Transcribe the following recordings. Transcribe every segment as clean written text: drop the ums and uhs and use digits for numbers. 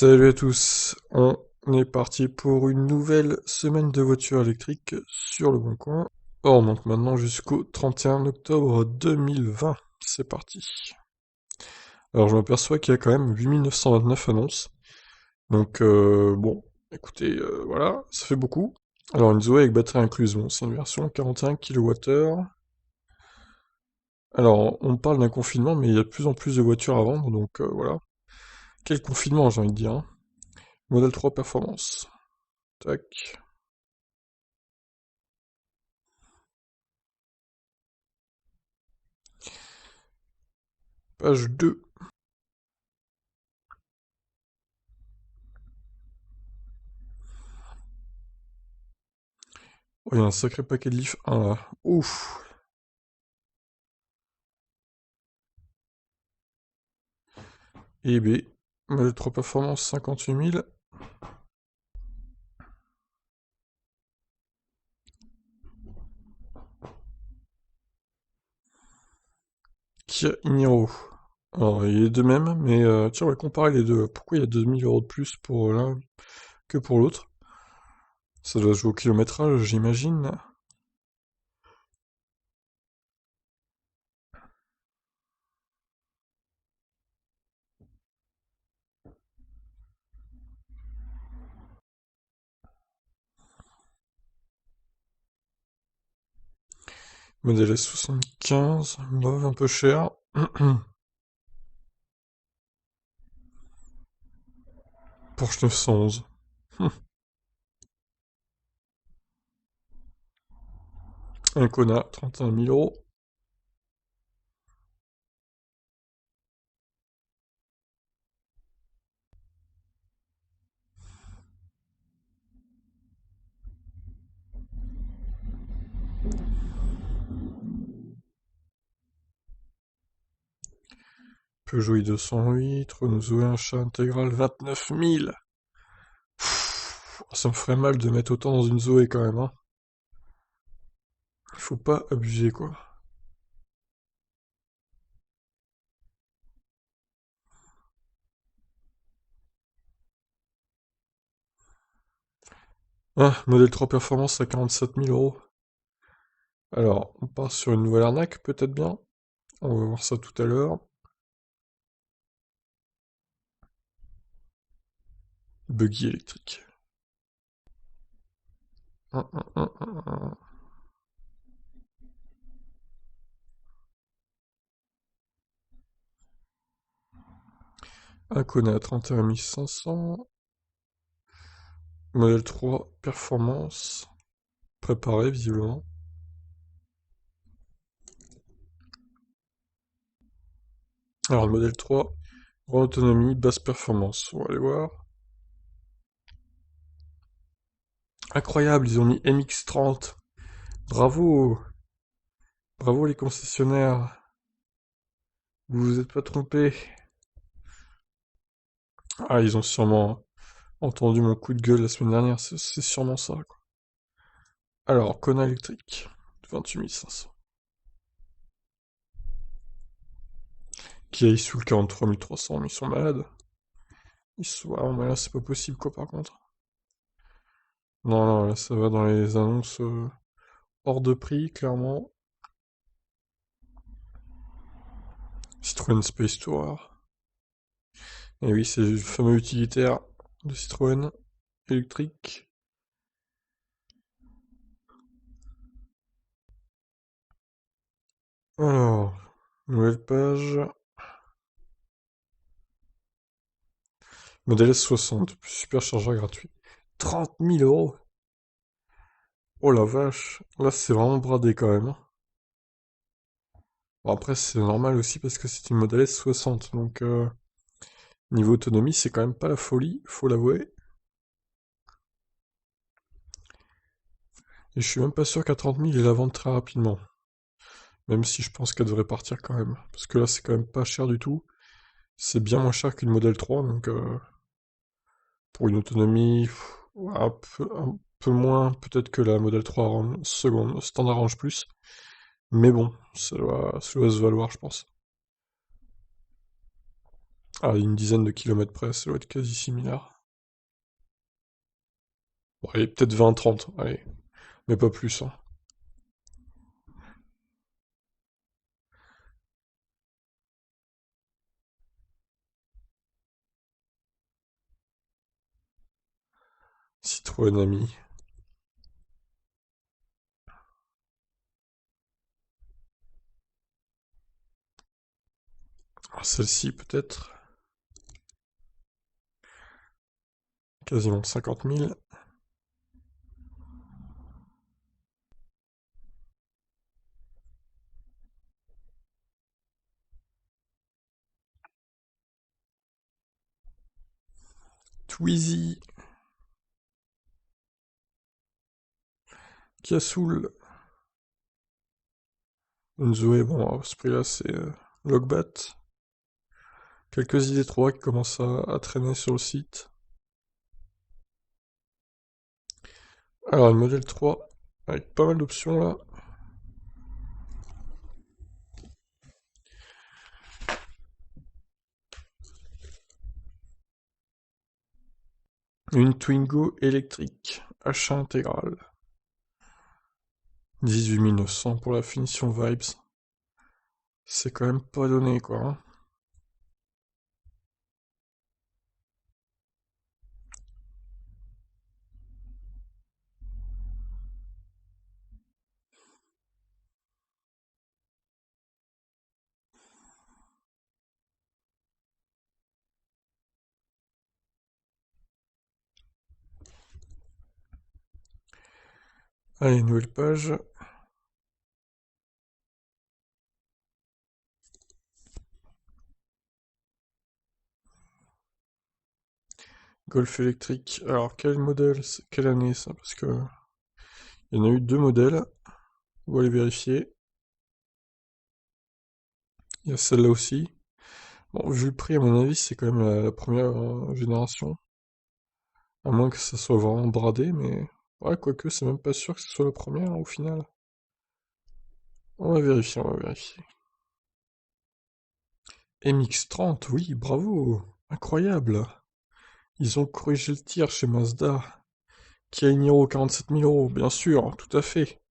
Salut à tous, on est parti pour une nouvelle semaine de voitures électriques sur le Bon Coin. On monte maintenant jusqu'au 31 octobre 2020, c'est parti. Alors je m'aperçois qu'il y a quand même 8929 annonces, donc bon, écoutez, voilà, ça fait beaucoup. Alors une Zoé avec batterie incluse, bon c'est une version 41 kWh. Alors on parle d'un confinement, mais il y a de plus en plus de voitures à vendre, donc voilà. Quel confinement j'ai envie de dire, hein. Model 3 Performance. Tac. Page 2. Oh, il y a un sacré paquet de livres 1 là. Ouf. Et B. Modèle 3 Performance 58 000. Kia Niro. Alors, il y a les deux mêmes, mais tiens, on va comparer les deux. Pourquoi il y a 2000 € de plus pour l'un que pour l'autre? Ça doit jouer au kilométrage, j'imagine. Modèle S75, bof, un peu cher. Porsche 911. Un Kona, 31 000 €. Peugeot i208, Renault Zoé, un chat intégral, 29 000. Pff, ça me ferait mal de mettre autant dans une Zoé quand même, hein. Il faut pas abuser, quoi. Ah, modèle 3 Performance à 47 000 €. Alors, on part sur une nouvelle arnaque, peut-être bien. On va voir ça tout à l'heure. Buggy électrique. Hum, hum, hum, hum, hum. Un Kona à 31 500. Modèle 3 Performance. Préparé, visiblement. Alors, le modèle 3, grande autonomie, basse performance. On va aller voir. Incroyable, ils ont mis MX-30. Bravo! Bravo les concessionnaires. Vous vous êtes pas trompés. Ah, ils ont sûrement entendu mon coup de gueule la semaine dernière, c'est sûrement ça, quoi. Alors, Kona électrique, 28 500. Qui a sous le 43 300, mais ils sont malades. Ils sont... Ah, mais là, c'est pas possible, quoi, par contre. Non, non, là, ça va dans les annonces hors de prix, clairement. Citroën Space Tourer. Et oui, c'est le fameux utilitaire de Citroën électrique. Alors, nouvelle page. Modèle S60, superchargeur gratuit. 30 000 €. Oh la vache, là c'est vraiment bradé quand même, hein. Bon, après c'est normal aussi parce que c'est une Model S60, donc niveau autonomie c'est quand même pas la folie, faut l'avouer. Et je suis même pas sûr qu'à 30 000 il la vende très rapidement. Même si je pense qu'elle devrait partir quand même. Parce que là c'est quand même pas cher du tout. C'est bien moins cher qu'une Model 3, donc pour une autonomie un peu moins peut-être que la Model 3 seconde, standard range plus. Mais bon, ça doit se valoir je pense. À une dizaine de kilomètres près, ça doit être quasi similaire. Bon, allez, peut-être 20-30, allez, mais pas plus, hein. Citroën Ami. Ah, celle-ci, peut-être. Quasiment 50 000. Twizy. Kiasoul. Une Zoé, bon, à ce prix-là, c'est Logbat. Quelques idées 3 qui commencent à traîner sur le site. Alors, une modèle 3, avec pas mal d'options là. Une Twingo électrique, achat intégral. 18 900 pour la finition Vibes. C'est quand même pas donné quoi, hein. Allez, nouvelle page. Golf électrique. Alors, quel modèle, quelle année ça? Parce que il y en a eu deux modèles. On va les vérifier. Il y a celle-là aussi. Bon, vu le prix, à mon avis, c'est quand même la première génération. À moins que ça soit vraiment bradé, mais... Ouais, quoique, c'est même pas sûr que ce soit la première, au final. On va vérifier, on va vérifier. MX-30, oui, bravo! Incroyable! Ils ont corrigé le tir chez Mazda. Kia Niro, 47 000 euros, bien sûr, tout à fait.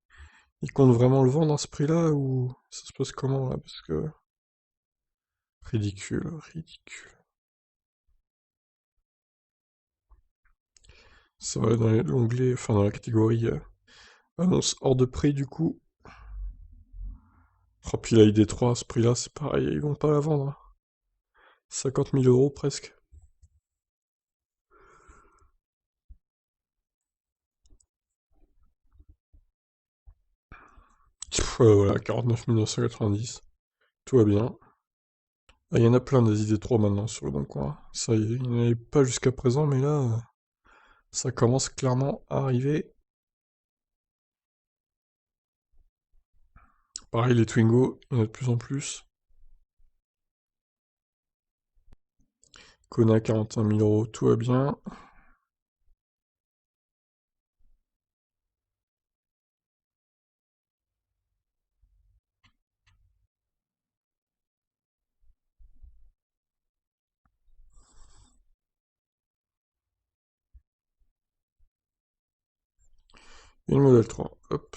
Ils comptent vraiment le vendre à ce prix-là, ou ça se passe comment, là? Parce que... Ridicule, ridicule. Ça va dans l'onglet, enfin dans la catégorie annonce hors de prix, du coup. Oh, puis la ID3 à ce prix-là, c'est pareil, ils vont pas la vendre, hein. 50 000 euros presque. Voilà, 49 990. Tout va bien. Ah, il y en a plein des ID3 maintenant sur le bon coin. Ça, il n'y en avait pas jusqu'à présent, mais là, ça commence clairement à arriver. Pareil, les Twingo, il y en a de plus en plus. Kona, 41 000 euros, tout va bien. Et le modèle 3, hop.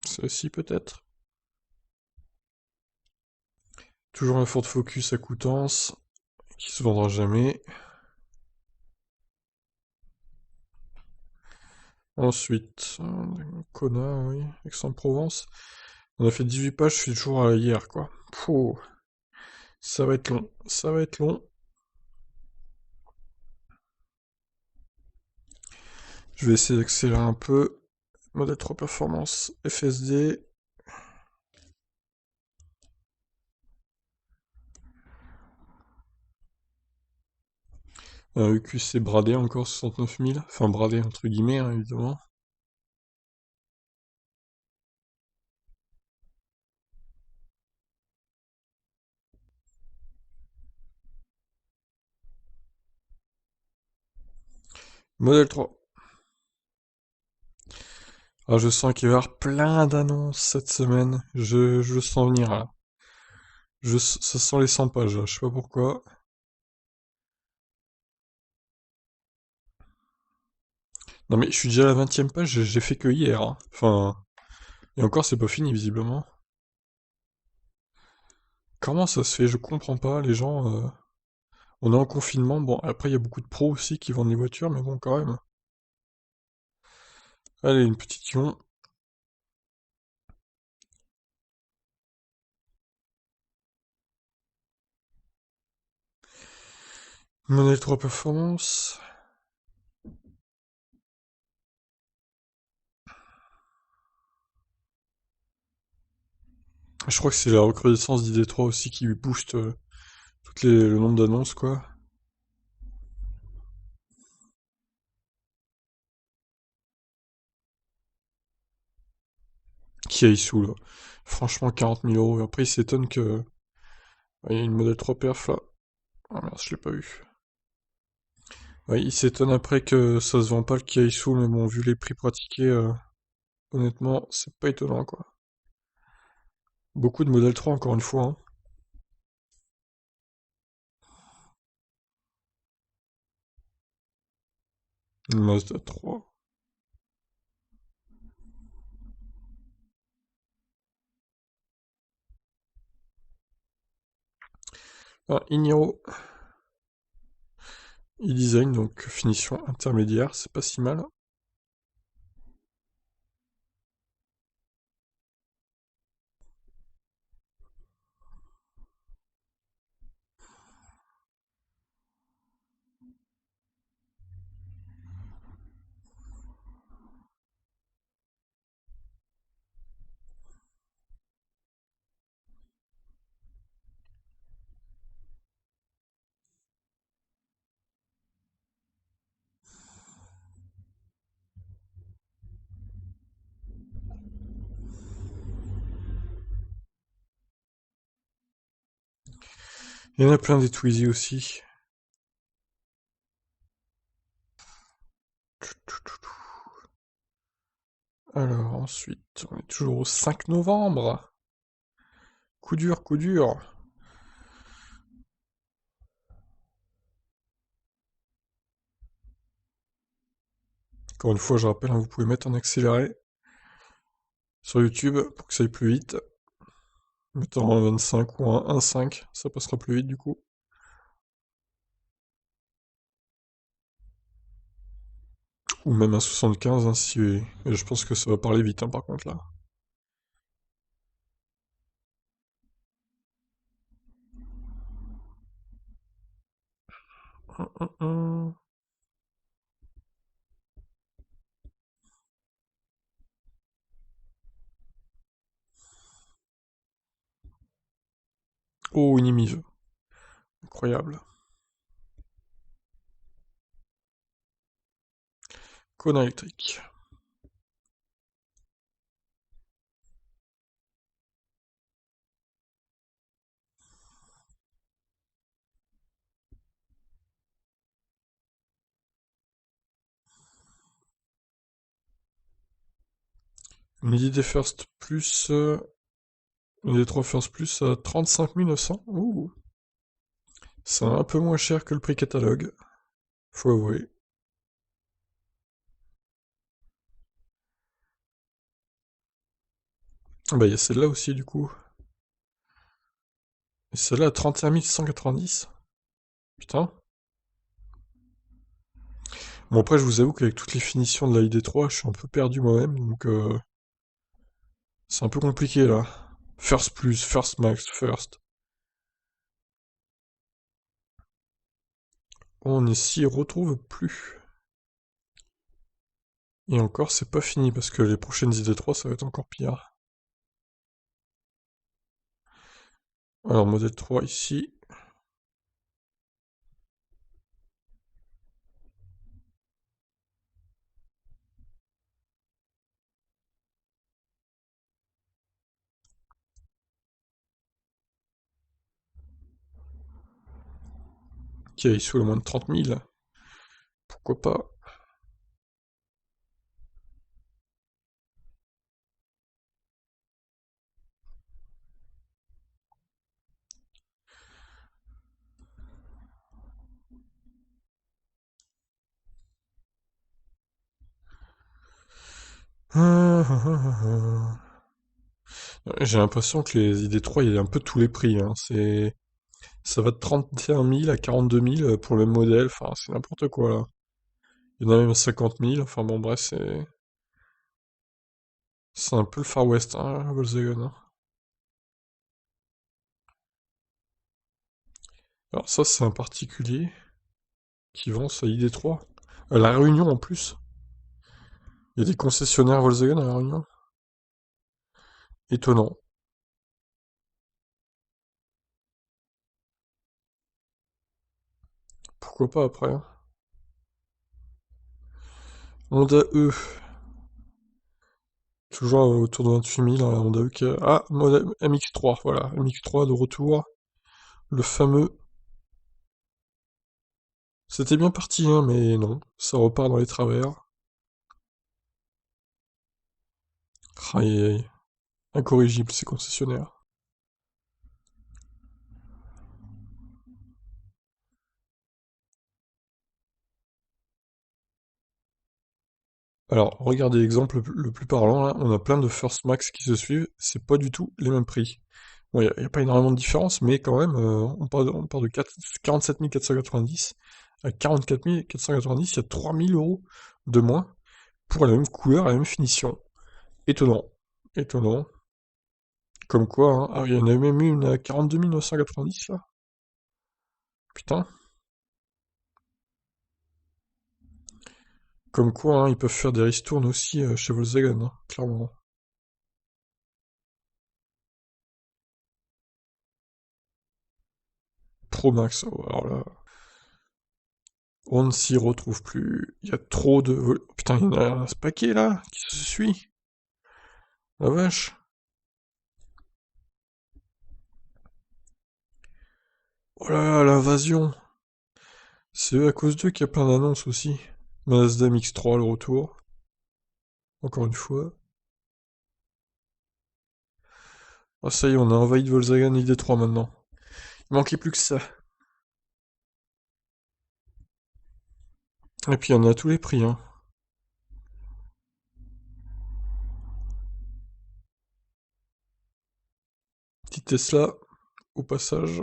Celle-ci peut-être. Toujours un Ford Focus à Coutances, qui se vendra jamais. Ensuite, Kona, oui, Aix-en-Provence. On a fait 18 pages, je suis toujours à hier, quoi. Pouh, ça va être long, ça va être long. Je vais essayer d'accélérer un peu. Modèle 3 performance, FSD. EQC bradé encore 69 000. Enfin bradé entre guillemets, hein, évidemment. Modèle 3. Ah, je sens qu'il va y avoir plein d'annonces cette semaine. Je le sens venir là. Ça sent les 100 pages là, je sais pas pourquoi. Non mais je suis déjà à la 20e page, j'ai fait que hier, hein. Enfin, et encore c'est pas fini visiblement. Comment ça se fait? Je comprends pas, les gens... On est en confinement, bon après il y a beaucoup de pros aussi qui vendent les voitures, mais bon quand même. Allez, une petite ion. Modèle 3 Performance. Je crois que c'est la recrudescence d'ID3 aussi qui booste le nombre d'annonces quoi. Qui aille sous là. Franchement 40 000 euros. Après il s'étonne que... Il y a une modèle 3 perf là. Ah merde, je l'ai pas eu. Ouais, il s'étonne après que ça se vend pas le Kiaisu, mais bon, vu les prix pratiqués, honnêtement, c'est pas étonnant quoi. Beaucoup de modèle 3 encore une fois, hein. Une Mazda 3. Un Igniro e-design, donc finition intermédiaire, c'est pas si mal. Il y en a plein des Twizy aussi. Alors ensuite, on est toujours au 5 novembre. Coup dur, coup dur. Encore une fois, je rappelle, hein, vous pouvez mettre en accéléré sur YouTube pour que ça aille plus vite. Mettons un 25 ou un 1.5, ça passera plus vite du coup. Ou même un 75, hein, si... Et je pense que ça va parler vite, hein, par contre, là. Oh, une Imive. Incroyable. Kona électrique. Une idée First Plus... une idée 3 First Plus à 35 900. Ouh. C'est un peu moins cher que le prix catalogue. Faut avouer. Ah bah, il y a celle-là aussi, du coup. Et celle-là à 31 190. Putain. Bon, après, je vous avoue qu'avec toutes les finitions de la ID3, je suis un peu perdu moi-même, donc c'est un peu compliqué, là. First Plus, First Max, First. On ne s'y retrouve plus. Et encore, c'est pas fini, parce que les prochaines ID3, ça va être encore pire. Alors, modèle 3 ici, qui est sous le moins de 30 000. Pourquoi pas? J'ai l'impression que les ID3, il y a un peu tous les prix, hein. Ça va de 31 000 à 42 000 pour le même modèle. Enfin, c'est n'importe quoi, là. Il y en a même à 50 000. Enfin, bon, bref, c'est un peu le Far West, hein, Volkswagen, hein. Alors, ça, c'est un particulier qui vend sa ID3. À La Réunion, en plus. Il y a des concessionnaires Volkswagen à La Réunion. Étonnant. Pourquoi pas après, hein. Honda E. Toujours autour de 28 000, hein, la Honda E. Ah, modèle MX3, voilà. MX3 de retour. Le fameux. C'était bien parti, hein, mais non. Ça repart dans les travers. Aïe, aïe, aïe. Incorrigible, ces concessionnaires. Alors, regardez l'exemple le plus parlant, là. On a plein de First Max qui se suivent. C'est pas du tout les mêmes prix. Bon, il n'y a pas énormément de différence, mais quand même, on part de 47 490 à 44 490, il y a 3 000 euros de moins pour la même couleur, la même finition. Étonnant. Étonnant. Comme quoi, hein. Ah, il y en a même une à 42 990, là. Putain. Comme quoi, hein, ils peuvent faire des ristournes aussi chez Volkswagen, hein, clairement. Pro Max, oh, alors là, on ne s'y retrouve plus. Il y a trop de... Putain, il y en a un paquet, là, qui se suit. La vache. Oh là là, l'invasion. C'est à cause d'eux qu'il y a plein d'annonces aussi. Mazda MX-3, le retour. Encore une fois. Ah, ça y est, on a envahi de Volkswagen ID3 maintenant. Il manquait plus que ça. Et puis, il y en a à tous les prix, hein. Petite Tesla, au passage.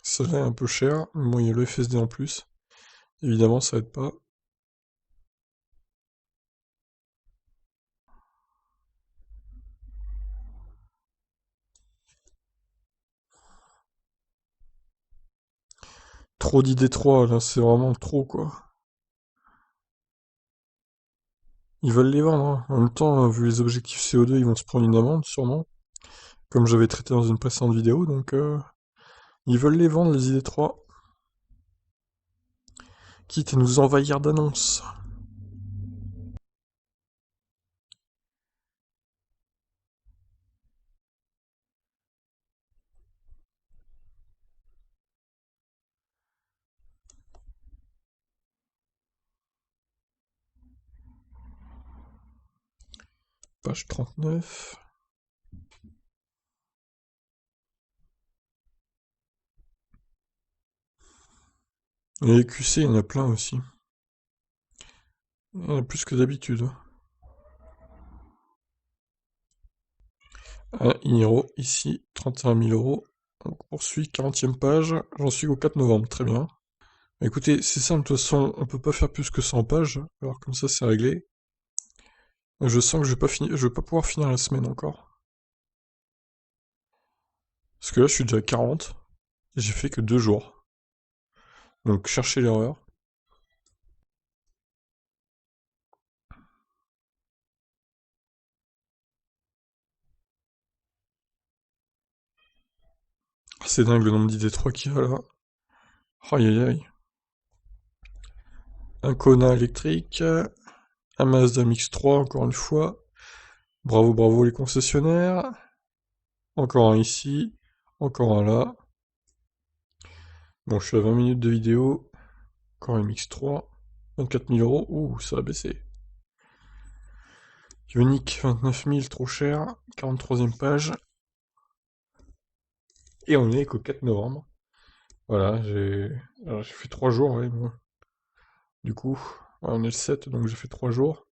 Celle-là est un peu chère. Bon, il y a le FSD en plus. Évidemment, ça aide pas. Trop d'ID3, là, c'est vraiment trop, quoi. Ils veulent les vendre, hein. En même temps, vu les objectifs CO2, ils vont se prendre une amende, sûrement. Comme j'avais traité dans une précédente vidéo, donc... Ils veulent les vendre, les ID3. Quitte à nous envahir d'annonces. Page 39. Et les QC, il y en a plein aussi. Il y en a plus que d'habitude. Un Hero, ici, 31 000 euros. On poursuit, 40e page. J'en suis au 4 novembre, très bien. Écoutez, c'est simple, de toute façon, on peut pas faire plus que 100 pages. Alors comme ça, c'est réglé. Je sens que je vais pas pouvoir finir la semaine encore. Parce que là, je suis déjà à 40. Et j'ai fait que 2 jours. Donc, cherchez l'erreur. Ah, c'est dingue le nombre d'ID3 qu'il y a là. Aïe aïe aïe. Un Kona électrique. Un Mazda MX-3, encore une fois. Bravo, bravo les concessionnaires. Encore un ici. Encore un là. Bon, je suis à 20 minutes de vidéo. Encore un MX-3. 24 000 euros. Ouh, ça a baissé. Ioniq, 29 000, trop cher. 43e page. Et on est qu'au 4 novembre. Voilà, j'ai fait 3 jours, ouais, moi. Du coup, ouais, on est le 7, donc j'ai fait 3 jours.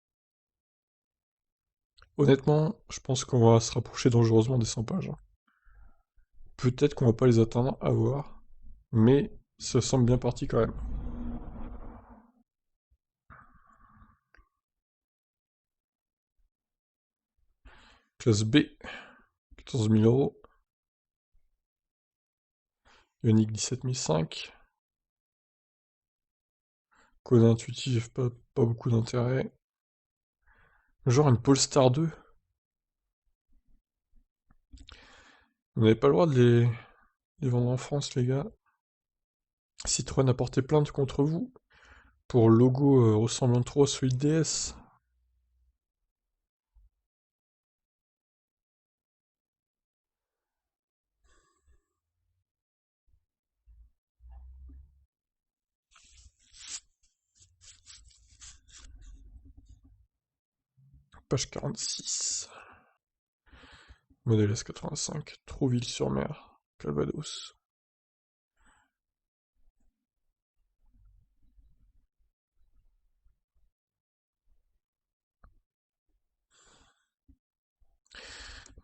Honnêtement, je pense qu'on va se rapprocher dangereusement des 100 pages, hein. Peut-être qu'on va pas les atteindre, à voir. Mais ça semble bien parti quand même. Classe B, 14 000 euros. Ioniq 17 500. Code intuitif, pas beaucoup d'intérêt. Genre une Polestar 2. Vous n'avez pas le droit de les vendre en France, les gars. Citroën a porté plainte contre vous pour logo ressemblant trop à celui de DS. Page 46. Modèle S85. Trouville-sur-Mer. Calvados.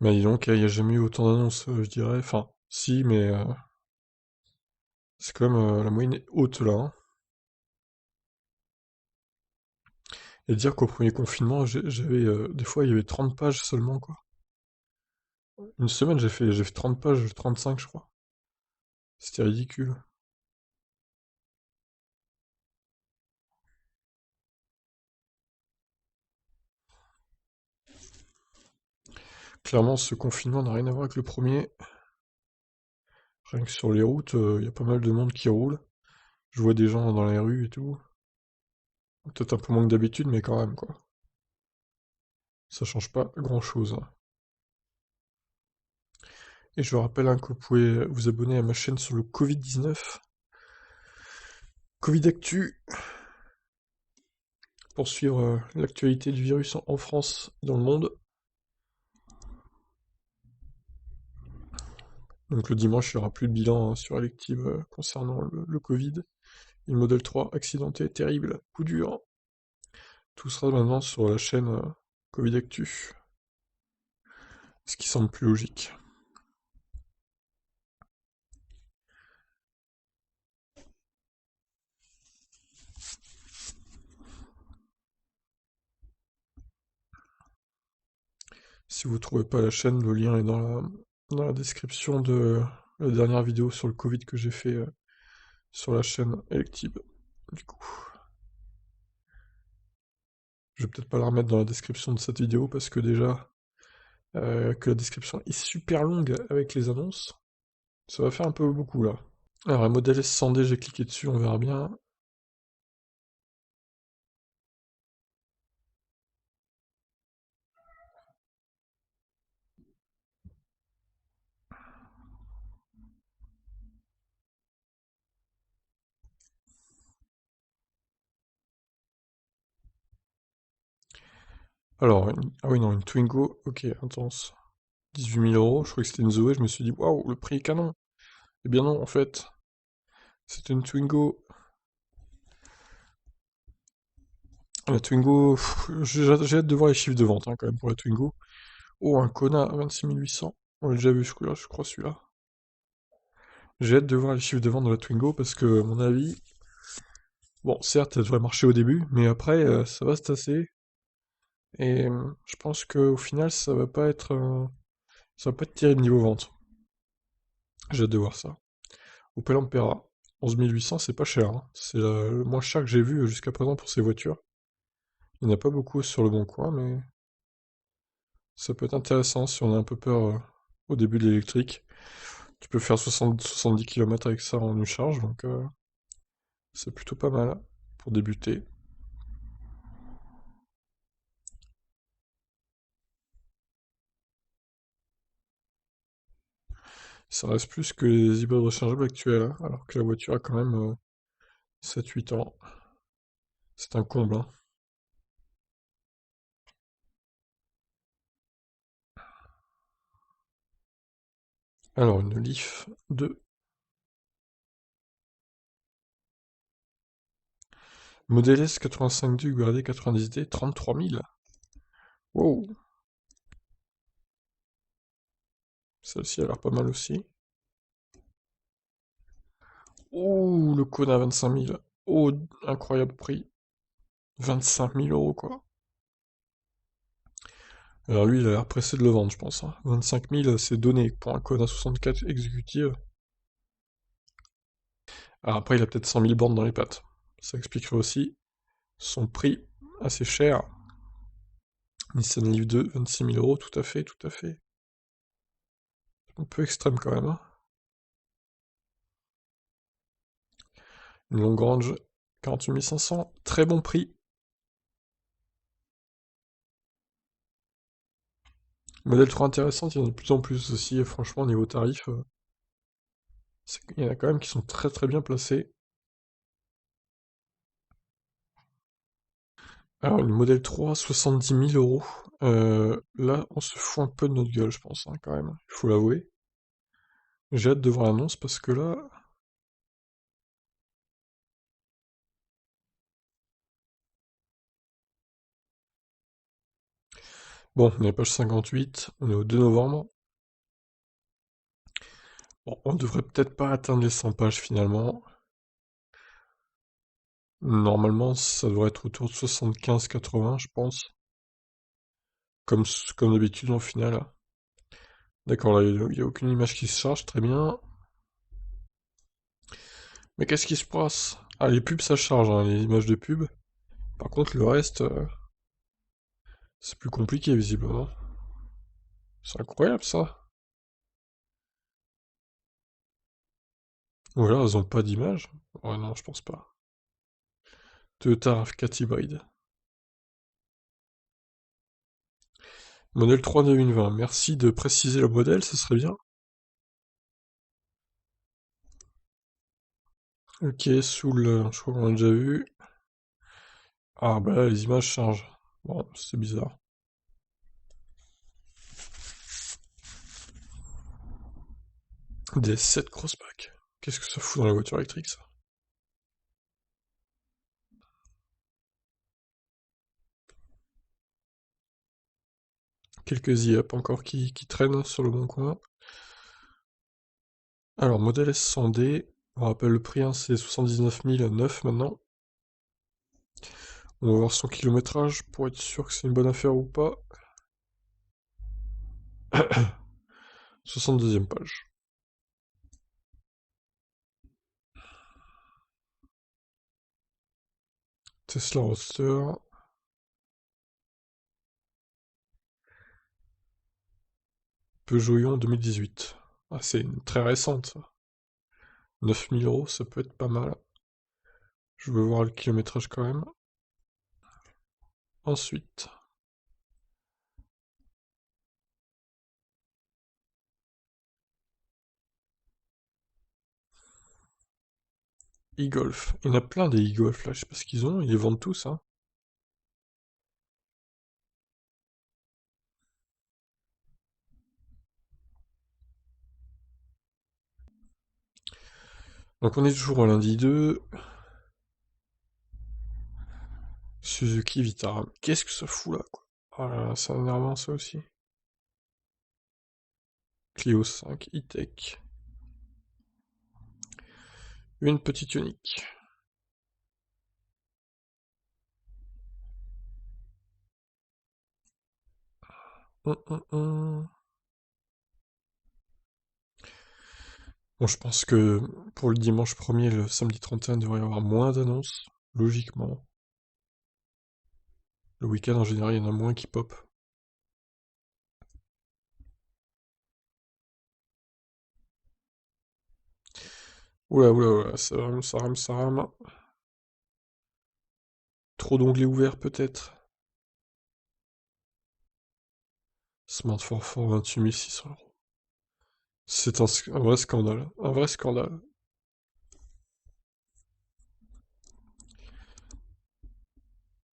Mais dis donc, il n'y a jamais eu autant d'annonces, je dirais. Enfin, si, mais c'est quand même la moyenne est haute là, hein. Et dire qu'au premier confinement, j'avais des fois il y avait 30 pages seulement quoi. Une semaine j'ai fait 30 pages, 35 je crois. C'était ridicule. Clairement, ce confinement n'a rien à voir avec le premier. Rien que sur les routes, il y a pas mal de monde qui roule. Je vois des gens dans les rues et tout. Peut-être un peu moins que d'habitude, mais quand même quoi. Ça change pas grand-chose, hein. Et je vous rappelle hein, que vous pouvez vous abonner à ma chaîne sur le Covid-19. Covid Actu, pour suivre l'actualité du virus en France et dans le monde. Donc le dimanche, il n'y aura plus de bilan hein, sur Elective concernant le Covid. Et le modèle 3, accidenté, terrible, coup dur. Tout sera maintenant sur la chaîne Covid Actu. Ce qui semble plus logique. Si vous ne trouvez pas la chaîne, le lien est dans la description de la dernière vidéo sur le Covid que j'ai fait sur la chaîne Elective. Du coup, je vais peut-être pas la remettre dans la description de cette vidéo parce que déjà, que la description est super longue avec les annonces, ça va faire un peu beaucoup là. Alors, un modèle S100D, j'ai cliqué dessus, on verra bien. Alors, ah oui, non, une Twingo, ok, intense. 18 000 euros, je croyais que c'était une Zoé, je me suis dit, waouh, le prix est canon. Eh bien non, en fait, c'est une Twingo. La Twingo, j'ai hâte de voir les chiffres de vente hein, quand même pour la Twingo. Oh, un Kona à 26 800. On l'a déjà vu, je crois celui-là. J'ai hâte de voir les chiffres de vente de la Twingo parce que, à mon avis, bon, certes, elle devrait marcher au début, mais après, ça va se tasser. Et je pense qu'au final, ça va pas être terrible niveau vente. J'ai hâte de voir ça. Opel Ampera, 11 800, c'est pas cher, hein. C'est le moins cher que j'ai vu jusqu'à présent pour ces voitures. Il n'y en a pas beaucoup sur le bon coin, mais ça peut être intéressant si on a un peu peur au début de l'électrique. Tu peux faire 60-70 km avec ça en une charge, donc c'est plutôt pas mal pour débuter. Ça reste plus que les hybrides rechargeables actuels, hein, alors que la voiture a quand même 7-8 ans. C'est un comble, hein. Alors, une Leaf 2. Model S 85D, URD 90D, 33 000. Wow. Celle-ci a l'air pas mal aussi. Oh, le cône à 25 000. Oh, incroyable prix. 25 000 euros, quoi. Alors lui, il a l'air pressé de le vendre, je pense, hein. 25 000, c'est donné pour un cône à 64 exécutive. Alors après, il a peut-être 100 000 bornes dans les pattes. Ça expliquerait aussi son prix assez cher. Nissan Leaf 2, 26 000 euros, tout à fait, tout à fait. Un peu extrême quand même, hein. Une longue range, 48 500, très bon prix. Modèle trop intéressant, il y en a de plus en plus aussi, franchement, niveau tarif, il y en a quand même qui sont très très bien placés. Alors, le modèle 3, 70 000 euros. Là, on se fout un peu de notre gueule, je pense, hein, quand même, il faut l'avouer. J'ai hâte de voir l'annonce parce que là... Bon, on est à page 58, on est au 2 novembre. Bon, on devrait peut-être pas atteindre les 100 pages finalement. Normalement, ça devrait être autour de 75-80, je pense. Comme d'habitude en finale. D'accord, là, il n'y a aucune image qui se charge, très bien. Mais qu'est-ce qui se passe? Ah, les pubs, ça charge, hein, les images de pub. Par contre, le reste, c'est plus compliqué, visiblement. C'est incroyable, ça. Ou alors, elles ont pas d'image. Ouais, non, je pense pas. Toyota RAV4 hybride. Modèle 3 2020. Merci de préciser le modèle, ce serait bien. Ok, je crois qu'on l'a déjà vu. Ah, bah là, les images changent. Bon, c'est bizarre. Des 7 crossback. Qu'est-ce que ça fout dans la voiture électrique, ça? Quelques e-up encore qui traînent sur le bon coin. Alors, modèle S100D, on rappelle le prix, hein, c'est 79 009 maintenant. On va voir son kilométrage pour être sûr que c'est une bonne affaire ou pas. 62e page. Tesla Roadster. Peugeot Ion 2018. Ah, c'est une très récente, ça. 9 000 euros, ça peut être pas mal. Je veux voir le kilométrage quand même. Ensuite, e-Golf. Il y en a plein des e-Golf là, je sais pas ce qu'ils ont, ils les vendent tous, hein. Donc on est toujours au lundi 2. Suzuki Vitara. Qu'est-ce que ça fout là, quoi? Ah là là, c'est énervant ça aussi. Clio 5, e-tech. Une petite unique. Hum. Bon, je pense que pour le dimanche 1er et le samedi 31, il devrait y avoir moins d'annonces, logiquement. Le week-end, en général, il y en a moins qui pop. Oula, oula, oula, ça rame, ça rame, ça rame. Trop d'onglets ouverts, peut-être. Smart Forfort, 28 600 euros. C'est un vrai scandale. Un vrai scandale.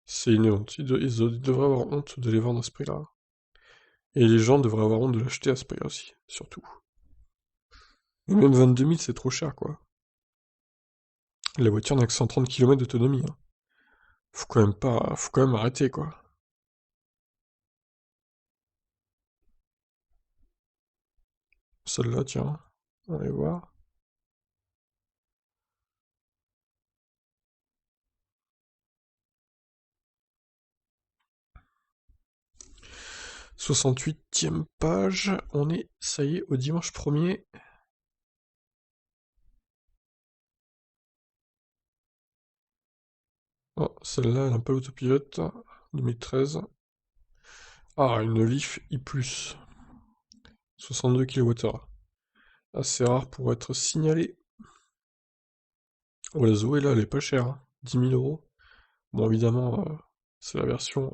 C'est une honte. Ils devraient avoir honte de les vendre à ce prix-là. Et les gens devraient avoir honte de l'acheter à ce prix-là aussi, surtout. Et même 22 000, c'est trop cher, quoi. La voiture n'a que 130 km d'autonomie, hein. Faut quand même arrêter, quoi. Celle-là, tiens. On va aller voir. 68e page. On est, ça y est, au dimanche 1er. Oh, celle-là, elle a un peu l'autopilote. 2013. Ah, une Leaf I+. 62 kWh. Assez rare pour être signalé. Oh, la Zoé, là, elle est pas chère, hein. 10 000 euros. Bon, évidemment, c'est la version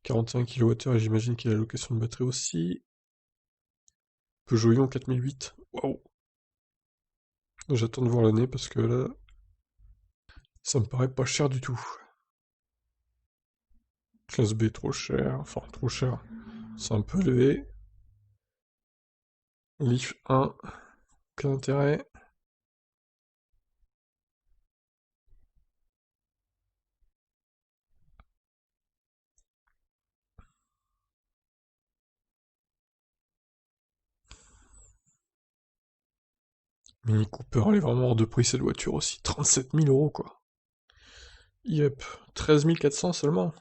41 kWh et j'imagine qu'il y a la location de batterie aussi. Peugeot Ion 4008. Waouh! J'attends de voir l'année parce que là, ça me paraît pas cher du tout. Classe B, trop cher. Enfin, trop cher. C'est un peu élevé. Leaf 1, aucun intérêt. Mini Cooper, elle est vraiment hors de prix cette voiture aussi. 37 000 euros quoi. Yep. 13 400 seulement.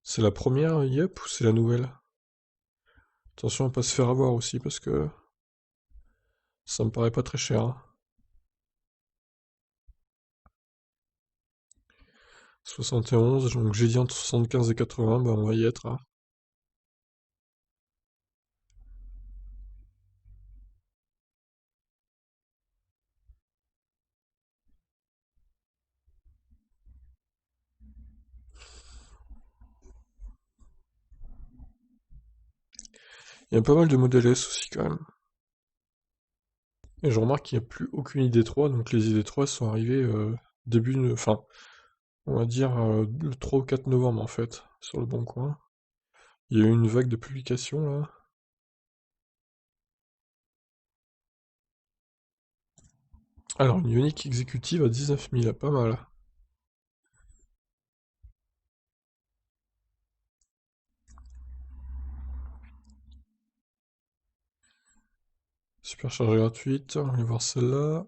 C'est la première Yep ou c'est la nouvelle? Attention à pas se faire avoir aussi parce que ça me paraît pas très cher, hein. 71, donc j'ai dit entre 75 et 80, bah on va y être, hein. Il y a pas mal de modèles S aussi quand même. Et je remarque qu'il n'y a plus aucune ID3, donc les ID3 sont arrivées enfin, on va dire le 3 ou 4 novembre en fait, sur le Bon Coin. Il y a eu une vague de publications là. Alors, une Ioniq exécutive à 19 000, pas mal. Supercharge gratuite, on va aller voir celle-là.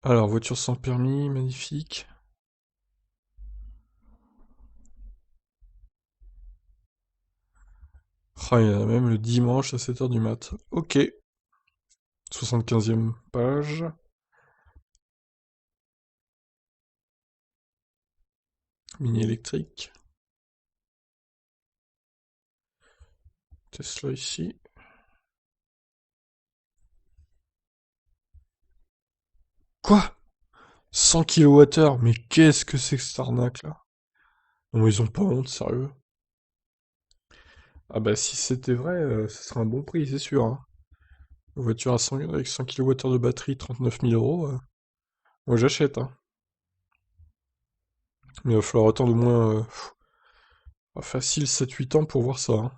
Alors, voiture sans permis, magnifique. Ah, il y en a même le dimanche à 7 h du mat. Ok. 75e page. Mini électrique. Tesla ici. Quoi? 100 kWh, mais qu'est-ce que c'est que cette arnaque là? Non, mais ils ont pas honte, sérieux. Ah bah si c'était vrai, ce serait un bon prix, c'est sûr, hein. Une voiture à 100 avec 100 kWh de batterie, 39 000 euros, moi j'achète, hein. Mais il va falloir attendre au moins facile 7-8 ans pour voir ça, hein.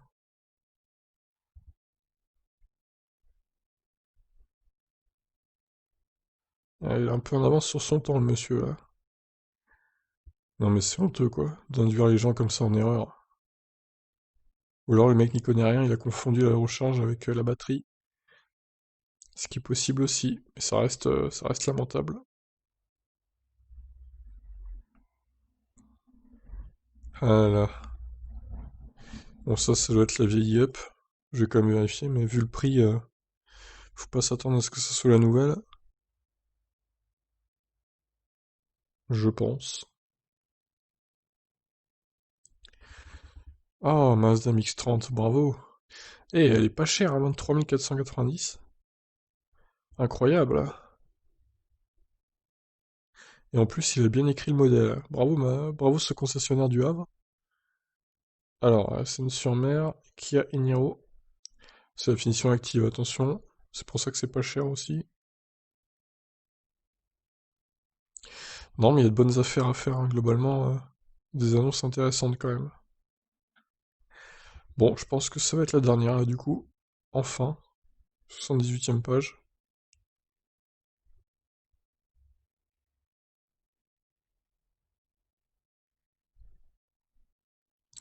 Il est un peu en avance sur son temps, le monsieur là. Non mais c'est honteux quoi, d'induire les gens comme ça en erreur. Ou alors le mec n'y connaît rien, il a confondu la recharge avec la batterie. Ce qui est possible aussi, mais ça reste lamentable. Ah là là. Bon ça doit être la vieille up. Je vais quand même vérifier, mais vu le prix, faut pas s'attendre à ce que ce soit la nouvelle, je pense. Oh, Mazda MX-30, bravo. Eh, elle est pas chère à 23 490. Incroyable, hein. Et en plus, il a bien écrit le modèle. Bravo, bravo ce concessionnaire du Havre. Alors, Seine-sur-Mer, Kia Niro. C'est la finition active, attention. C'est pour ça que c'est pas cher aussi. Non, mais il y a de bonnes affaires à faire, hein, globalement. Des annonces intéressantes quand même. Bon, je pense que ça va être la dernière, là, du coup. Enfin. 78e page.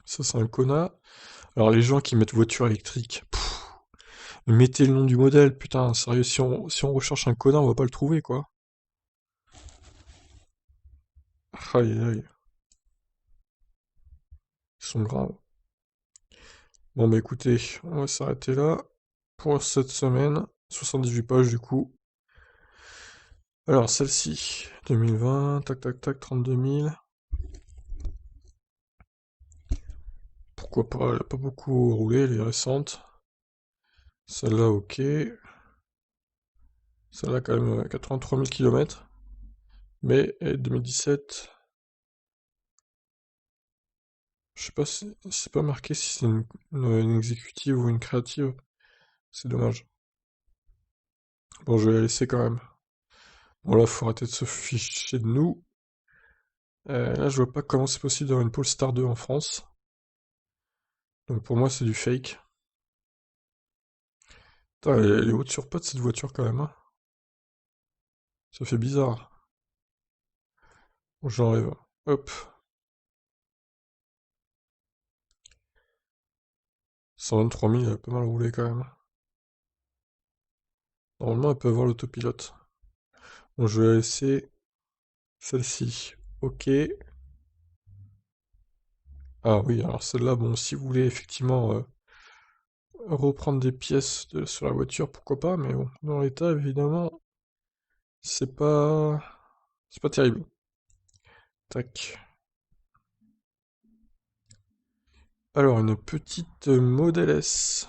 Ça, c'est un Kona. Alors, les gens qui mettent voiture électrique, mettez le nom du modèle, putain, sérieux, si on recherche un Kona, on va pas le trouver, quoi. Aïe, aïe, aïe. Ils sont graves. Bon, bah écoutez, on va s'arrêter là pour cette semaine. 78 pages, du coup. Alors, celle-ci, 2020, tac, tac, tac, 32 000. Pourquoi pas, elle a pas beaucoup roulé, elle est récente. Celle-là, ok. Celle-là, quand même, 83 000 km. Mais 2017, je sais pas si c'est pas marqué si c'est une exécutive ou une créative. C'est dommage. Bon, je vais la laisser quand même. Bon, là, faut arrêter de se ficher de nous. Là, je vois pas comment c'est possible d'avoir une Polestar 2 en France. Donc pour moi, c'est du fake. Putain, elle est haute sur patte cette voiture quand même, hein. Ça fait bizarre. Bon, j'enlève. Hop. 123 000, elle a pas mal roulé quand même. Normalement, elle peut avoir l'autopilote. Bon, je vais la laisser celle-ci. Ok. Ah oui, alors celle-là, bon, si vous voulez effectivement reprendre des pièces sur la voiture, pourquoi pas, mais bon, dans l'état, évidemment, c'est pas... C'est pas terrible. Tac. Alors, une petite Model S.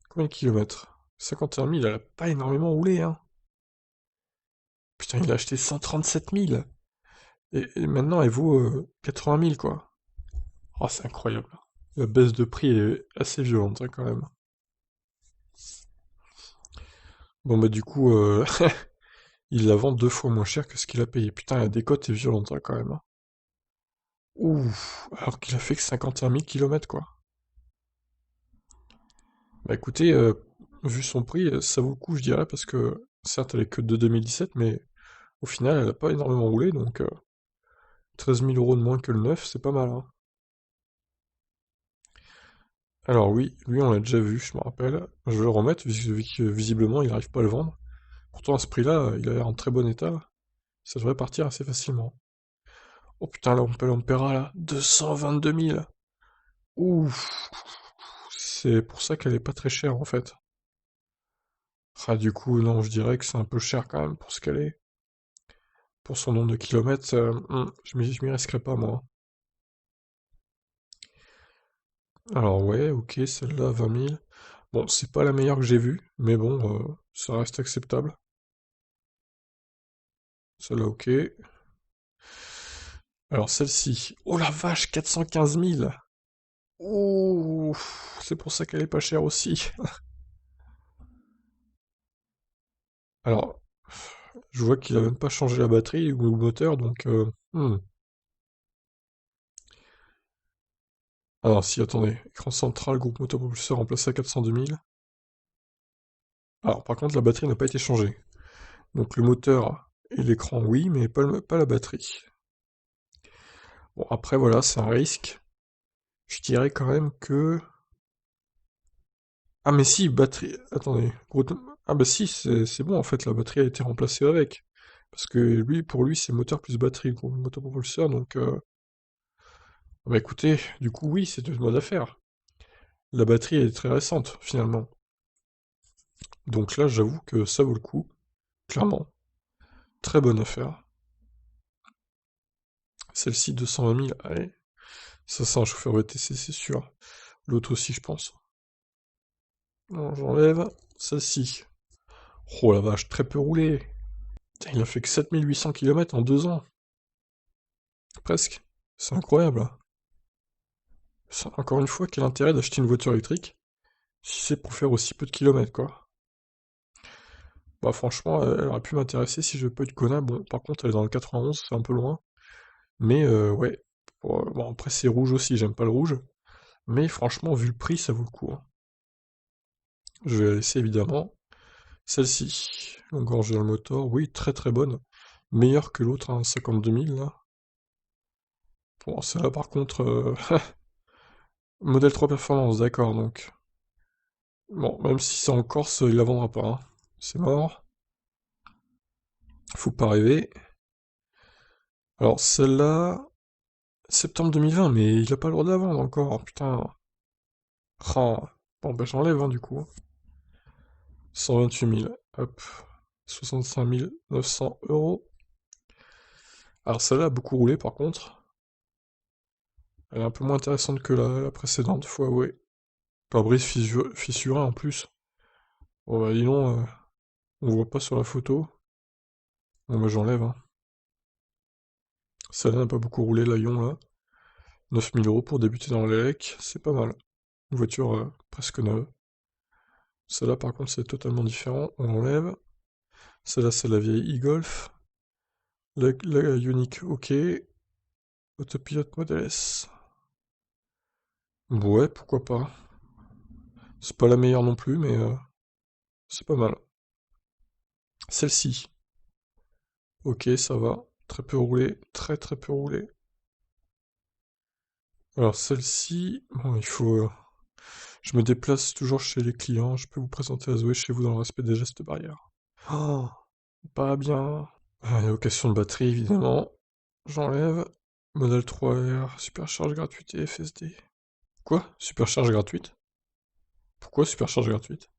Combien de kilomètres? 51 000, elle a pas énormément roulé, hein. Putain, il a acheté 137 000. Et maintenant, elle vaut 80 000, quoi. Oh, c'est incroyable. La baisse de prix est assez violente, hein, quand même. Bon, bah, du coup, il la vend 2 fois moins cher que ce qu'il a payé. Putain, la décote est violente, hein, quand même, hein. Ouh, alors qu'il a fait que 51 000 kilomètres, quoi. Bah écoutez, vu son prix, ça vaut le coup, je dirais, parce que certes, elle est que de 2017, mais au final, elle a pas énormément roulé, donc 13 000 euros de moins que le neuf, c'est pas mal, hein. Alors oui, lui, on l'a déjà vu, je me rappelle. Je vais le remettre, vu que visiblement, il n'arrive pas à le vendre. Pourtant, à ce prix-là, il a l'air en très bon état. Ça devrait partir assez facilement. Oh putain, là, Opel Ampera, là, 222 000. Ouf, c'est pour ça qu'elle est pas très chère, en fait. Ah, du coup, non, je dirais que c'est un peu cher quand même pour ce qu'elle est. Pour son nombre de kilomètres, je m'y risquerais pas, moi. Alors ouais, ok, celle-là, 20 000. Bon, c'est pas la meilleure que j'ai vue, mais bon, ça reste acceptable. Celle-là, ok. Alors celle-ci. Oh la vache, 415 000! Ouh, c'est pour ça qu'elle est pas chère aussi. Alors, je vois qu'il a même pas changé la batterie ou le moteur, donc... Alors si, attendez. Écran central, groupe moteur propulseur remplacé à 402 000. Alors par contre, la batterie n'a pas été changée. Donc le moteur et l'écran, oui, mais pas la batterie. Bon, après, voilà, c'est un risque. Je dirais quand même que... Ah mais si, batterie... Attendez. Ah bah si, c'est bon, en fait, la batterie a été remplacée avec. Parce que lui, pour lui, c'est moteur plus batterie, le moteur propulseur, donc... Bah écoutez, du coup, oui, c'est une bonne affaire. La batterie est très récente, finalement. Donc là, j'avoue que ça vaut le coup, clairement. Très bonne affaire. Celle-ci, 220 000, allez. Ça, c'est un chauffeur VTC, c'est sûr. L'autre aussi, je pense. Non, j'enlève. Celle-ci. Oh la vache, très peu roulé. Putain, il a fait que 7 800 km en 2 ans. Presque. C'est incroyable, hein. Encore une fois, quel intérêt d'acheter une voiture électrique si c'est pour faire aussi peu de kilomètres, quoi. Bah franchement, elle aurait pu m'intéresser si je veux pas eu de Kona. Bon, par contre, elle est dans le 91, c'est un peu loin. Mais ouais. Bon, après, c'est rouge aussi, j'aime pas le rouge. Mais franchement, vu le prix, ça vaut le coup, hein. Je vais laisser évidemment. Celle-ci, Longueur General Motor, oui, très très bonne. Meilleure que l'autre, hein, 52 000 là. Bon, celle-là par contre, modèle 3 performance, d'accord, donc. Bon, même si c'est en Corse, il la vendra pas, hein. C'est mort. Faut pas rêver. Alors celle-là, septembre 2020, mais il a pas le droit de la vendre encore, putain. Oh. Bon, bah j'enlève, hein, du coup. 128 000, hop. 65 900 €. Alors celle-là a beaucoup roulé par contre. Elle est un peu moins intéressante que la précédente, faut avouer. Pare-brise fissuré en plus. Bon bah dis donc, on voit pas sur la photo. Bon bah j'enlève, hein. Celle-là n'a pas beaucoup roulé, la Ion là. 9 000 € pour débuter dans l'élec, c'est pas mal. Une voiture presque neuve. Celle-là par contre c'est totalement différent, on l'enlève. Celle-là c'est la vieille e-Golf. La Ioniq, ok. Autopilote Model S. Ouais, pourquoi pas. C'est pas la meilleure non plus, mais c'est pas mal. Celle-ci. Ok, ça va. Très peu roulé. Très très peu roulé. Alors celle-ci, bon, il faut... je me déplace toujours chez les clients. Je peux vous présenter la Zoé chez vous dans le respect des gestes barrières. Oh, pas bien. Location de batterie, évidemment. J'enlève. Modèle 3R, supercharge gratuite et FSD. Quoi? Supercharge gratuite? Pourquoi supercharge gratuite?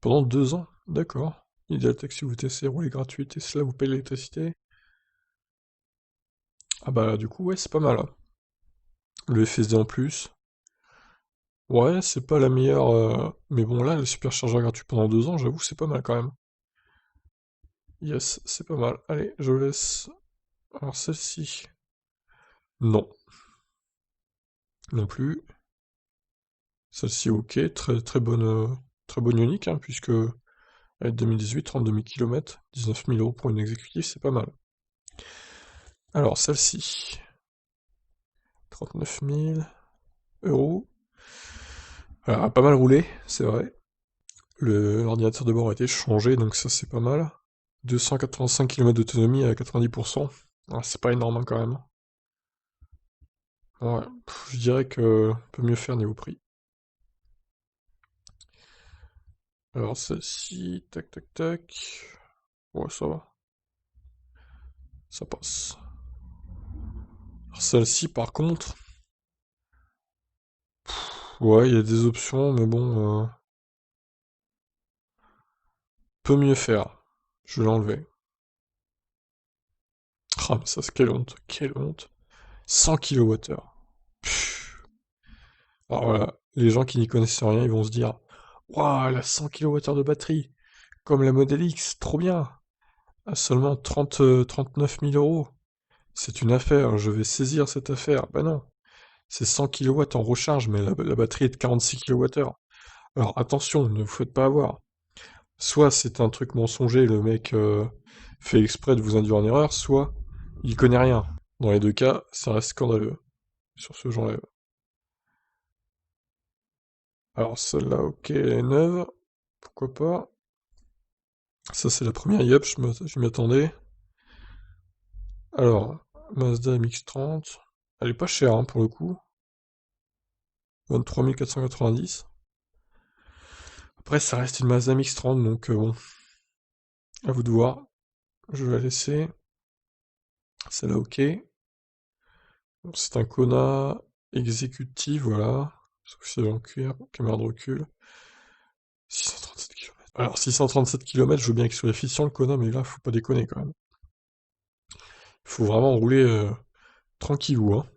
Pendant 2 ans? D'accord. Idéal taxi vous TC, rouler gratuite et cela vous paye l'électricité? Ah bah du coup ouais c'est pas mal, hein. Le FSD en plus. Ouais, c'est pas la meilleure, mais bon là, le superchargeur gratuit pendant 2 ans, j'avoue, c'est pas mal quand même. Yes, c'est pas mal. Allez, je laisse. Alors celle-ci. Non, non plus. Celle-ci, ok, très bonne unique, hein, puisque avec 2018, 32 000 km, 19 000 € pour une exécutive, c'est pas mal. Alors celle-ci, 39 000 €. Alors, a pas mal roulé, c'est vrai. L'ordinateur de bord a été changé, donc ça c'est pas mal. 285 km d'autonomie à 90%. Ah, c'est pas énorme hein, quand même. Ouais, je dirais que on peut mieux faire niveau prix. Alors celle-ci, tac tac tac. Ouais, ça va. Ça passe. Alors celle-ci par contre, ouais, il y a des options, mais bon, peut mieux faire. Je vais l'enlever. Ah, mais ça, c'est quelle honte, quelle honte. 100 kWh. Alors voilà, les gens qui n'y connaissent rien, ils vont se dire, waouh, elle a 100 kWh de batterie, comme la Model X, trop bien. À seulement 39 000 €. C'est une affaire, je vais saisir cette affaire. Bah non, c'est 100 kW en recharge, mais la batterie est de 46 kWh. Alors attention, ne vous faites pas avoir. Soit c'est un truc mensonger, le mec fait exprès de vous induire en erreur, soit il connaît rien. Dans les deux cas, ça reste scandaleux. Sur ce, j'enlève. Alors celle-là, ok, elle est neuve. Pourquoi pas. Ça, c'est la première Yep, je m'y attendais. Alors, Mazda MX-30. Elle est pas chère, hein, pour le coup. 23 490. Après, ça reste une Mazda MX-30, donc bon, à vous de voir. Je vais la laisser. Celle-là, ok. Bon, c'est un Kona exécutif, voilà. Sauf que c'est en cuir, caméra de recul. 637 km. Alors, 637 km, je veux bien qu'il soit efficient le Kona, mais là, faut pas déconner quand même. Il faut vraiment rouler tranquillou, hein.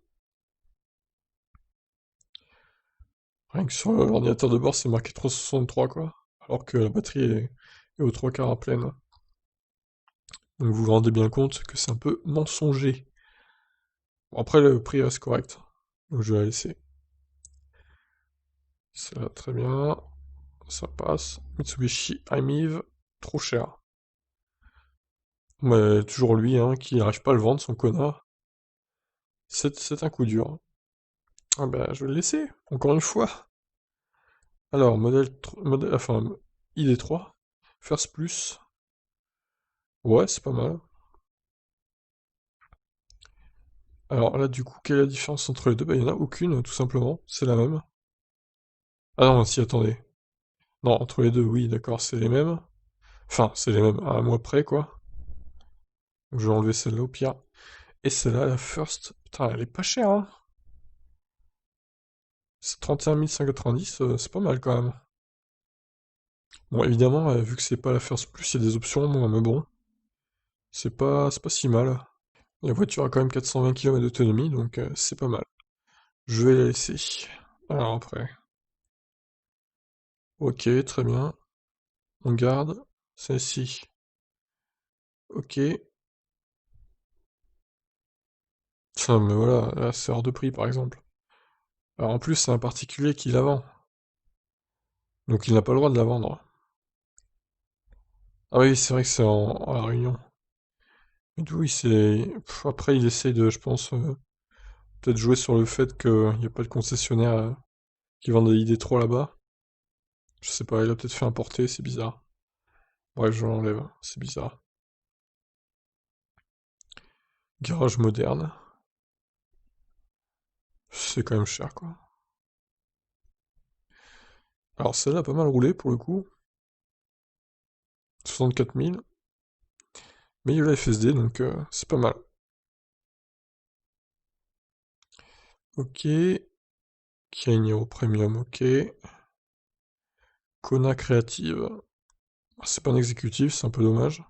Rien que sur l'ordinateur de bord, c'est marqué 363, quoi. Alors que la batterie est aux trois quarts à pleine. Donc vous vous rendez bien compte que c'est un peu mensonger. Bon, après, le prix reste correct. Donc je vais la laisser. Ça va très bien. Ça passe. Mitsubishi i-MiEV, trop cher. Mais toujours lui, hein, qui n'arrive pas à le vendre, son connard. C'est un coup dur. Ah bah, je vais le laisser, encore une fois. Alors, enfin, ID3, First Plus. Ouais, c'est pas mal. Alors là, du coup, quelle est la différence entre les deux? Bah, il y en a aucune, tout simplement. C'est la même. Ah non, si, attendez. Non, entre les deux, oui, d'accord, c'est les mêmes. Enfin, c'est les mêmes, à un mois près, quoi. Donc, je vais enlever celle-là au pire. Et celle-là, la First. Putain, elle est pas chère, hein. C'est 31 190, c'est pas mal quand même. Bon, évidemment, vu que c'est pas la First Plus, il y a des options, mais bon, c'est pas si mal. La voiture a quand même 420 km d'autonomie, donc c'est pas mal. Je vais la laisser. Alors après. Ok, très bien. On garde. Celle-ci. Ok. Tiens, mais voilà, là c'est hors de prix par exemple. Alors en plus, c'est un particulier qui la vend. Donc il n'a pas le droit de la vendre. Ah oui, c'est vrai que c'est en La Réunion. Mais d'où il s'est. Après, il essaye de, je pense, peut-être jouer sur le fait qu'il n'y a pas de concessionnaire qui vend des ID3 là-bas. Je sais pas, il a peut-être fait importer, c'est bizarre. Bref, je l'enlève, c'est bizarre. Garage moderne. C'est quand même cher, quoi. Alors celle-là a pas mal roulé pour le coup. 64 000. Mais il y a la FSD, donc c'est pas mal. Ok. Kianiro Premium, ok. Kona Créative. C'est pas un exécutif, c'est un peu dommage.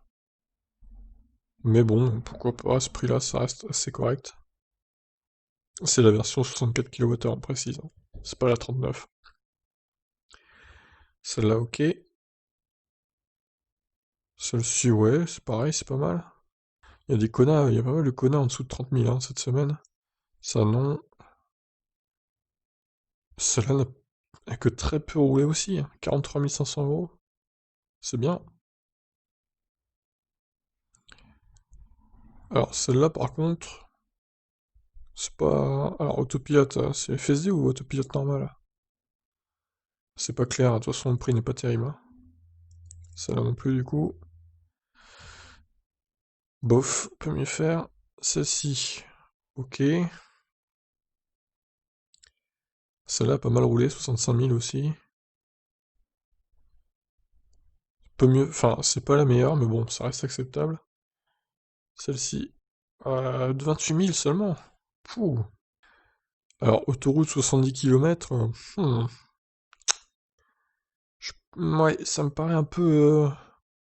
Mais bon, pourquoi pas, à ce prix-là, ça reste assez correct. C'est la version 64 kWh en précise, hein. C'est pas la 39. Celle-là, ok. Celle-ci, ouais, c'est pareil, c'est pas mal. Il y a des Kona, il y a pas mal de Kona en dessous de 30 000 hein, cette semaine. Ça, non. Celle-là n'a que très peu roulé aussi, hein. 43 500 €. C'est bien. Alors, celle-là, par contre, c'est pas. Alors, autopilote, c'est FSD ou autopilote normal? C'est pas clair, de toute façon, le prix n'est pas terrible, hein. Celle-là non plus, du coup. Bof, peut mieux faire. Celle-ci, ok. Celle-là a pas mal roulé, 65 000 aussi. Peu mieux, enfin, c'est pas la meilleure, mais bon, ça reste acceptable. Celle-ci, de 28 000 seulement. Pouh. Alors, autoroute 70 km, ouais, ça me paraît un peu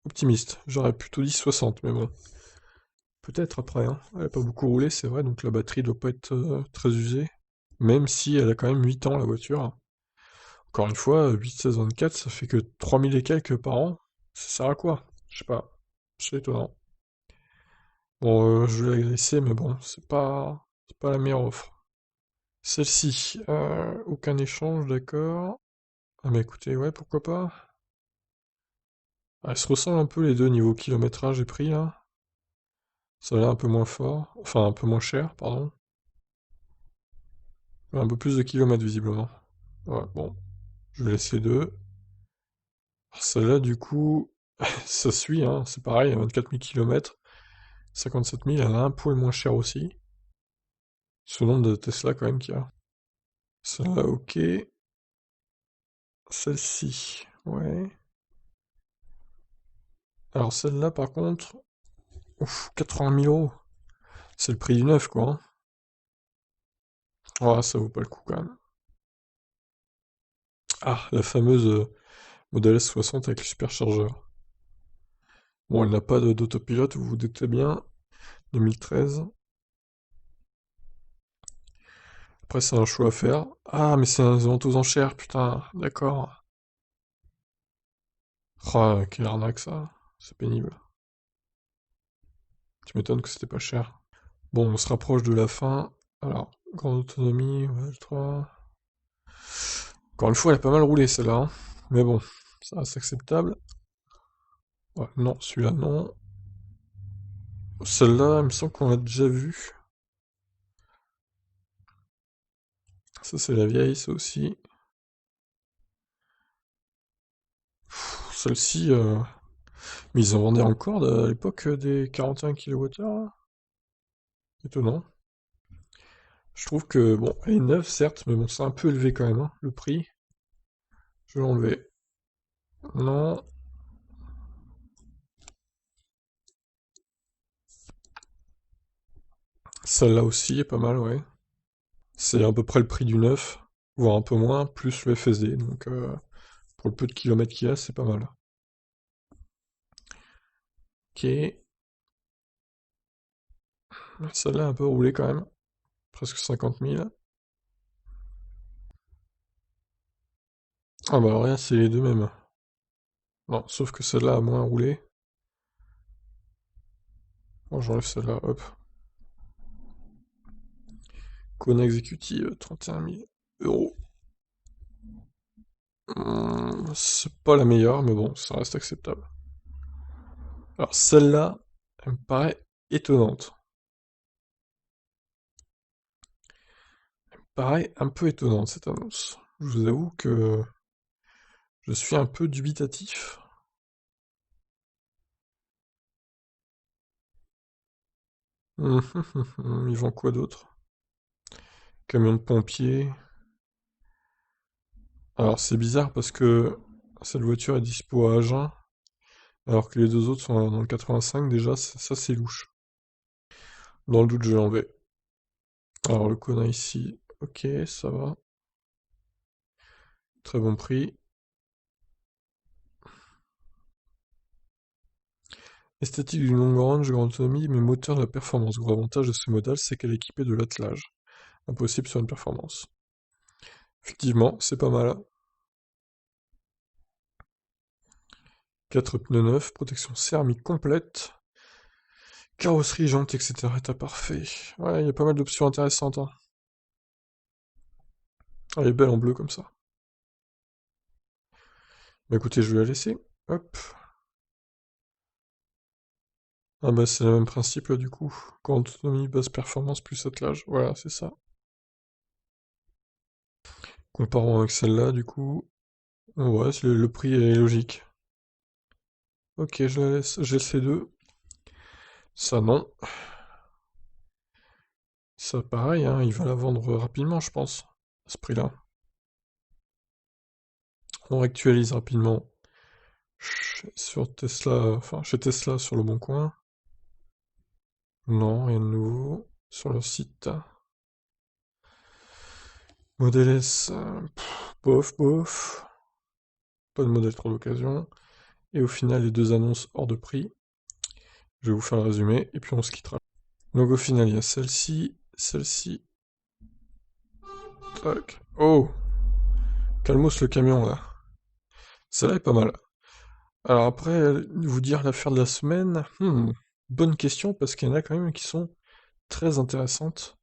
optimiste. J'aurais plutôt dit 60, mais bon. Peut-être après, hein. Elle a pas beaucoup roulé, c'est vrai, donc la batterie doit pas être très usée. Même si elle a quand même 8 ans, la voiture. Encore une fois, 8, 16, 24, ça fait que 3000 et quelques par an. Ça sert à quoi? Je sais pas. C'est étonnant. Bon, je vais la laisser, mais bon, c'est pas la meilleure offre. Celle-ci, aucun échange, d'accord. Ah mais écoutez, ouais, pourquoi pas. Ah, elles se ressemblent un peu les deux niveau kilométrage et prix, là. Ça a l'air un peu moins fort, enfin un peu moins cher, pardon. Un peu plus de kilomètres visiblement. Ouais, bon, je vais laisser les deux. Celle-là, du coup, ça suit, hein, c'est pareil, 24 000 km, 57 000, elle a un poil moins cher aussi. Ce nombre de Tesla quand même qu'il y a. Celle-là, ok. Celle-ci, ouais. Alors celle-là, par contre, ouf, 80 000 euros. C'est le prix du neuf, quoi, hein. Ah, ça vaut pas le coup quand même. Ah, la fameuse Model S60 avec le superchargeur. Bon, elle n'a pas d'autopilote, vous vous doutez bien. 2013. Après, c'est un choix à faire. Ah, mais c'est un vente aux enchères, putain, d'accord. Ah, quelle arnaque ça. C'est pénible. Tu m'étonnes que c'était pas cher. Bon, on se rapproche de la fin. Alors, grande autonomie, ouais, 3. Encore une fois, elle a pas mal roulé celle-là, hein. Mais bon, ça reste acceptable. Ouais, non, celui-là non. Celle-là, il me semble qu'on l'a déjà vue. Ça, c'est la vieille, ça aussi. Celle-ci, mais ils en vendaient encore à l'époque des 41 kWh, là. Étonnant. Je trouve que, bon, elle est neuve, certes, mais bon, c'est un peu élevé quand même, hein, le prix. Je vais l'enlever. Non. Celle-là aussi est pas mal, ouais. C'est à peu près le prix du neuf, voire un peu moins, plus le FSD. Donc, pour le peu de kilomètres qu'il y a, c'est pas mal. Ok. Celle-là a un peu roulé quand même. Presque 50 000. Ah bah alors rien, c'est les deux mêmes. Non, sauf que celle-là a moins roulé. Bon, j'enlève celle-là, hop. Kona exécutive, 31 000 euros. C'est pas la meilleure, mais bon, ça reste acceptable. Alors celle-là, elle me paraît étonnante. Pareil, un peu étonnante cette annonce. Je vous avoue que je suis un peu dubitatif. Ils vendent quoi d'autre? Camion de pompier. Alors c'est bizarre parce que cette voiture est dispo à Agen, alors que les deux autres sont dans le 85 déjà, ça c'est louche. Dans le doute, je vais l'enlever. Alors le Kona ici, ok, ça va. Très bon prix. Esthétique d'une longue range, grande autonomie, mais moteur de la performance. Gros avantage de ce modèle, c'est qu'elle est équipée de l'attelage. Impossible sur une performance. Effectivement, c'est pas mal. 4 pneus neufs, protection céramique complète, carrosserie, jantes, etc. État parfait. Ouais, il y a pas mal d'options intéressantes, hein. Elle est belle en bleu comme ça. Bah écoutez, je vais la laisser. Hop. Ah bah c'est le même principe là du coup. Grande autonomie, basse performance plus attelage. Voilà, c'est ça. Comparons avec celle-là du coup. Ouais, le prix est logique. Ok, je la laisse. J'ai le C2. Ça non. Ça pareil, hein, il va la vendre rapidement, je pense. À ce prix-là. On actualise rapidement. Sur Tesla, enfin chez Tesla sur le bon coin. Non, rien de nouveau. Sur leur site. Modèle S, bof, bof. Pas de modèle trop d'occasion. Et au final, les deux annonces hors de prix. Je vais vous faire le résumé et puis on se quittera. Donc au final, il y a celle-ci, celle-ci. Tac. Oh! Calmos le camion là. Celle-là est pas mal. Alors après, vous dire l'affaire de la semaine, bonne question parce qu'il y en a quand même qui sont très intéressantes.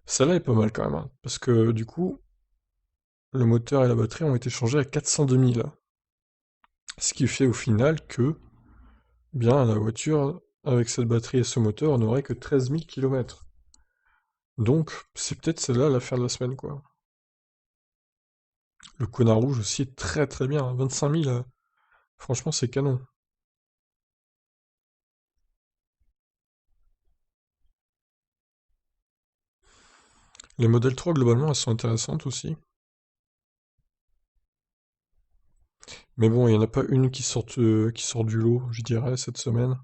Celle-là est pas mal quand même, hein, parce que du coup, le moteur et la batterie ont été changés à 402 000. Ce qui fait au final que, bien, la voiture, avec cette batterie et ce moteur, n'aurait que 13 000 km. Donc, c'est peut-être celle-là l'affaire de la semaine, quoi. Le Kona rouge aussi est très très bien, hein, 25 000, franchement c'est canon. Les modèles 3 globalement elles sont intéressantes aussi. Mais bon, il n'y en a pas une qui sort du lot, je dirais, cette semaine.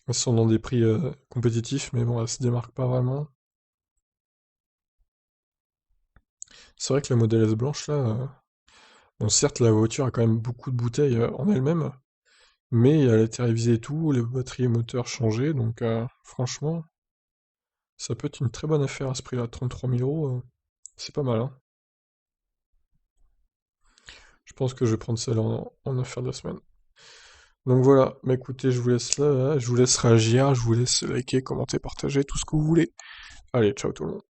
Elles sont dans des prix compétitifs, mais bon, elles se démarquent pas vraiment. C'est vrai que la modèle S blanche là, bon certes la voiture a quand même beaucoup de bouteilles en elle-même, mais elle a été révisée et tout, les batteries et moteurs changés, donc franchement, ça peut être une très bonne affaire à ce prix-là, 33 000 euros, c'est pas mal, hein. Je pense que je vais prendre celle en affaire de la semaine. Donc voilà, bah écoutez, je vous laisse là, je vous laisse réagir, je vous laisse liker, commenter, partager, tout ce que vous voulez. Allez, ciao tout le monde.